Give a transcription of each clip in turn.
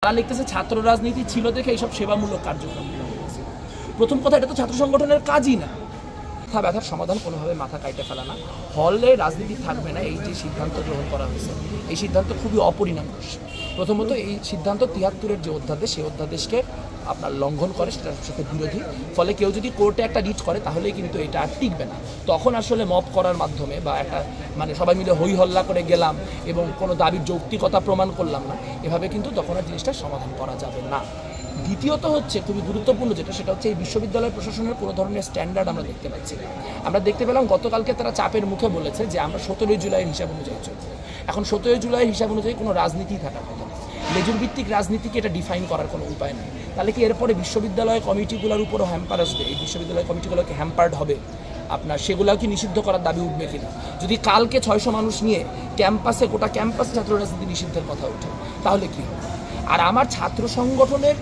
তারা লিখতেছে ছাত্র রাজনীতি ছিল দেখে এইসব সেবামূলক কার্যক্রমগুলো হয়েছে। প্রথম কথা, এটা তো ছাত্র সংগঠনের কাজই না। মাথা ব্যথার সমাধান কোনোভাবে মাথা কাটে ফেলা না, হলে রাজনীতি থাকবে না, এই যে সিদ্ধান্ত গ্রহণ করা হয়েছে এই সিদ্ধান্ত খুবই অপরিণামদর্শী। প্রথমত এই সিদ্ধান্ত ৭৩-এর যে অধ্যাদেশ সেই অধ্যাদেশকে আপনার লঙ্ঘন করে, সেটার সাথে বিরোধী। ফলে কেউ যদি কোর্টে একটা রিট করে তাহলেই কিন্তু এটা আর টিকবে না। তখন আসলে মব করার মাধ্যমে বা একটা সবাই মিলে হই হল্লা করে গেলাম এবং কোনো দাবির যৌক্তিকতা প্রমাণ করলাম না, এভাবে কিন্তু তখন আর জিনিসটা সমাধান করা যাবে না। দ্বিতীয়ত হচ্ছে খুবই গুরুত্বপূর্ণ যেটা, সেটা হচ্ছে এই বিশ্ববিদ্যালয় প্রশাসনের কোনো ধরনের স্ট্যান্ডার্ড আমরা দেখতে পাচ্ছি না। আমরা দেখতে পেলাম গতকালকে তারা চাপের মুখে বলেছে যে আমরা ১৭ জুলাইয়ের হিসাব অনুযায়ী চলছে। এখন ১৭ জুলাইয়ের হিসাব অনুযায়ী কোনো রাজনীতি থাকার কথা না, লেজুর ভিত্তিক রাজনীতিকে এটা ডিফাইন করার কোনো উপায় নেই। তাহলে কি এরপরে বিশ্ববিদ্যালয় কমিটিগুলোর উপরও হ্যাম্পার আসবে? এই বিশ্ববিদ্যালয় কমিটিগুলোকে হ্যাম্পার্ড হবে আপনার, সেগুলোও কি নিষিদ্ধ করার দাবি উঠবে কিনা? যদি কালকে ৬০০ মানুষ নিয়ে ক্যাম্পাসে, গোটা ক্যাম্পাসে ছাত্র রাজনীতি নিষিদ্ধের কথা ওঠে তাহলে কি হবে? আর আমার ছাত্র সংগঠনের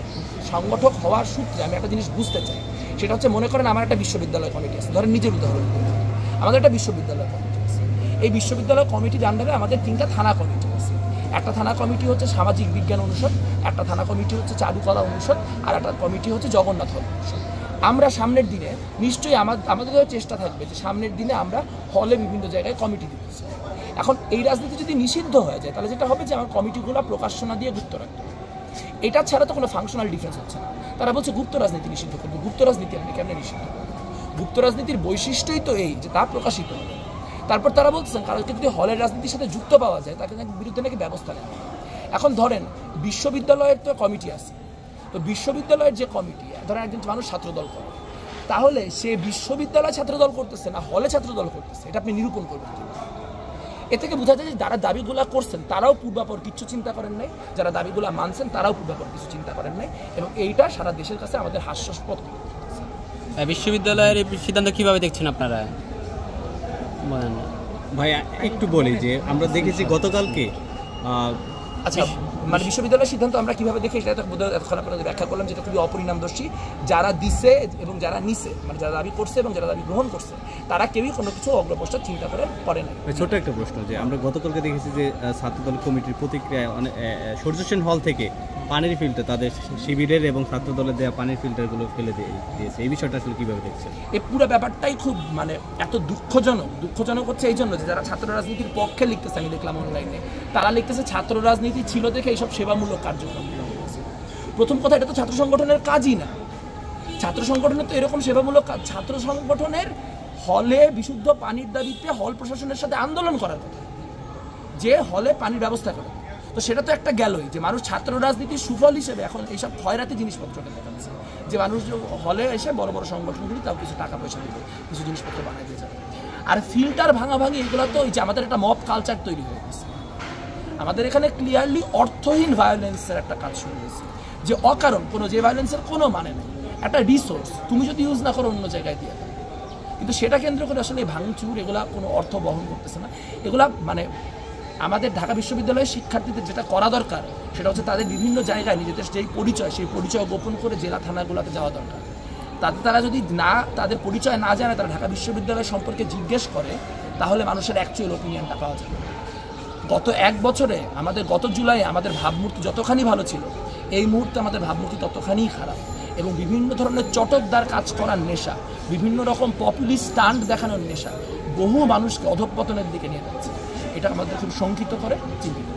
সংগঠক হওয়ার সূত্রে আমি একটা জিনিস বুঝতে চাই, সেটা হচ্ছে মনে করেন আমার একটা বিশ্ববিদ্যালয় কমিটি আছে, ধরেন নিজের উদাহরণ, আমাদের একটা বিশ্ববিদ্যালয় কমিটি আছে। এই বিশ্ববিদ্যালয় কমিটির আন্ডারে আমাদের ৩টা থানা কমিটি আছে। একটা থানা কমিটি হচ্ছে সামাজিক বিজ্ঞান অনুষদ, একটা থানা কমিটি হচ্ছে চারুকলা অনুষদ, আর একটা কমিটি হচ্ছে জগন্নাথ অনুষদ। আমরা সামনের দিনে নিশ্চয়ই আমাদেরও চেষ্টা থাকবে যে সামনের দিনে আমরা হলে বিভিন্ন জায়গায় কমিটি দিতে চাই। এখন এই রাজনীতি যদি নিষিদ্ধ হয়ে যায় তাহলে যেটা হবে যে আমার কমিটিগুলো প্রকাশ্য না দিয়ে গুপ্ত রাখতে হবে। এটা ছাড়া তো কোনো ফাংশনাল ডিফারেন্স হচ্ছে না। তারা বলছে গুপ্ত রাজনীতি নিষিদ্ধ করবে। গুপ্ত রাজনীতি আপনি কেমনে নিষিদ্ধ করবেন? গুপ্ত রাজনীতির বৈশিষ্ট্যই তো এই যে তা প্রকাশিত হবে। তারপর তারা বলছেন কারোকে যদি হলের রাজনীতির সাথে যুক্ত পাওয়া যায় তাকে বিরুদ্ধে নাকি ব্যবস্থা নেবে। এখন ধরেন বিশ্ববিদ্যালয়ের তো কমিটি আছে, তো বিশ্ববিদ্যালয়ের যে কমিটি, ধরেন একজন মানুষ ছাত্রদল করে, তাহলে সে বিশ্ববিদ্যালয় ছাত্রদল করতেছে না হলে ছাত্রদল করতেছে, এটা আপনি নিরূপণ করবেন। এ থেকে বোঝা যায় যে যারা দাবিগুলো করছেন তারাও পূর্বাপর কিছু চিন্তা করেন নাই, যারা দাবিগুলো মানছেন তারাও পূর্বাপর কিছু চিন্তা করেন নাই, এবং এইটা সারা দেশের কাছে আমাদের হাস্যাস্পদ। বিশ্ববিদ্যালয়ের এই সিদ্ধান্ত কিভাবে দেখছেন আপনারা? বলেন ভাইয়া, একটু বলি যে আমরা দেখেছি গতকালকে আচ্ছা বিশ্ববিদ্যালয়ের সিদ্ধান্ত আমরা কিভাবে দেখি সেটা এতক্ষণ আপনাদের ব্যাখ্যা করলাম, যেটা খুবই অপরিণামদর্শী। যারা দিছে এবং যারা নিছে, যারা দাবি করছে এবং যারা দাবি গ্রহণ করছে, তারা কেউই কোনো কিছু অগ্রপশ্চাৎ চিন্তা করে না। ছোট একটা প্রশ্ন, যে আমরা গতকালকে দেখেছি যে ছাত্রদল কমিটির প্রতিক্রিয়ায় অনেক সূর্য সেন হল থেকে পানির ফিল্টার, তাদের শিবিরের এবং ছাত্রদলের দেওয়া পানির ফিল্টারগুলো ফেলে দিয়েছে, এই বিষয়টা আসলে কীভাবে দেখছেন? এই পুরো ব্যাপারটাই খুব এত দুঃখজনক হচ্ছে এই জন্য যে যারা ছাত্র রাজনীতির পক্ষে লিখতেছে, আমি দেখলাম অনলাইনে, তারা লিখতেছে ছাত্র রাজনীতি ছিল দেখে এইসব সেবামূলক কার্যক্রমগুলো হয়েছে। প্রথম কথা, এটা তো ছাত্র সংগঠনের কাজই না। ছাত্র সংগঠনের তো এরকম সেবামূলক কাজ, ছাত্র সংগঠনের হলে বিশুদ্ধ পানির দাবিতে হল প্রশাসনের সাথে আন্দোলন করার কথা, যে হলে পানির ব্যবস্থা করে। তো সেটা তো একটা গেলই যে মানুষ ছাত্র রাজনীতির সুফল হিসেবে এখন এইসব খয়রাতি জিনিসপত্রটা দেখাচ্ছে, যে মানুষ হলে এসে বড় বড় সংগঠনগুলি তাও কিছু টাকা পয়সা দেবে, কিছু জিনিসপত্র বানাই দিয়ে যাবে। আর ফিল্টার ভাঙাভাঙি এগুলো তো ওই যে আমাদের একটা মব কালচার তৈরি হয়ে গেছে। আমাদের এখানে ক্লিয়ারলি অর্থহীন ভায়োলেন্সের একটা কাজ শুরু হয়েছে, যে অকারণ যে ভায়োলেন্সের কোনো মানে নেই, একটা রিসোর্স তুমি যদি ইউজ না করো অন্য জায়গায় দিয়ে দাও, কিন্তু সেটা কেন্দ্র করে আসলে ভাঙচুর এগুলা কোনো অর্থ বহন করতেছে না। এগুলা আমাদের ঢাকা বিশ্ববিদ্যালয়ের শিক্ষার্থীদের যেটা করা দরকার সেটা হচ্ছে তাদের বিভিন্ন জায়গায় নিজেদের যেই পরিচয়, সেই পরিচয় গোপন করে জেলা থানাগুলোতে যাওয়া দরকার। তারা যদি তাদের পরিচয় না জানে, তারা ঢাকা বিশ্ববিদ্যালয় সম্পর্কে জিজ্ঞেস করে, তাহলে মানুষের অ্যাকচুয়াল ওপিনিয়নটা পাওয়া যাবে। গত ১ বছরে গত জুলাইয়ে আমাদের ভাবমূর্তি যতখানি ভালো ছিল, এই মুহূর্তে আমাদের ভাবমূর্তি ততখানিই খারাপ, এবং বিভিন্ন ধরনের চটকদার কাজ করার নেশা, বিভিন্ন রকম পপুলিস্ট স্টান্ট দেখানোর নেশা বহু মানুষকে অধঃপতনের দিকে নিয়ে যাচ্ছে। এটা আমাদের খুব শঙ্কিত করে, চিন্তিত।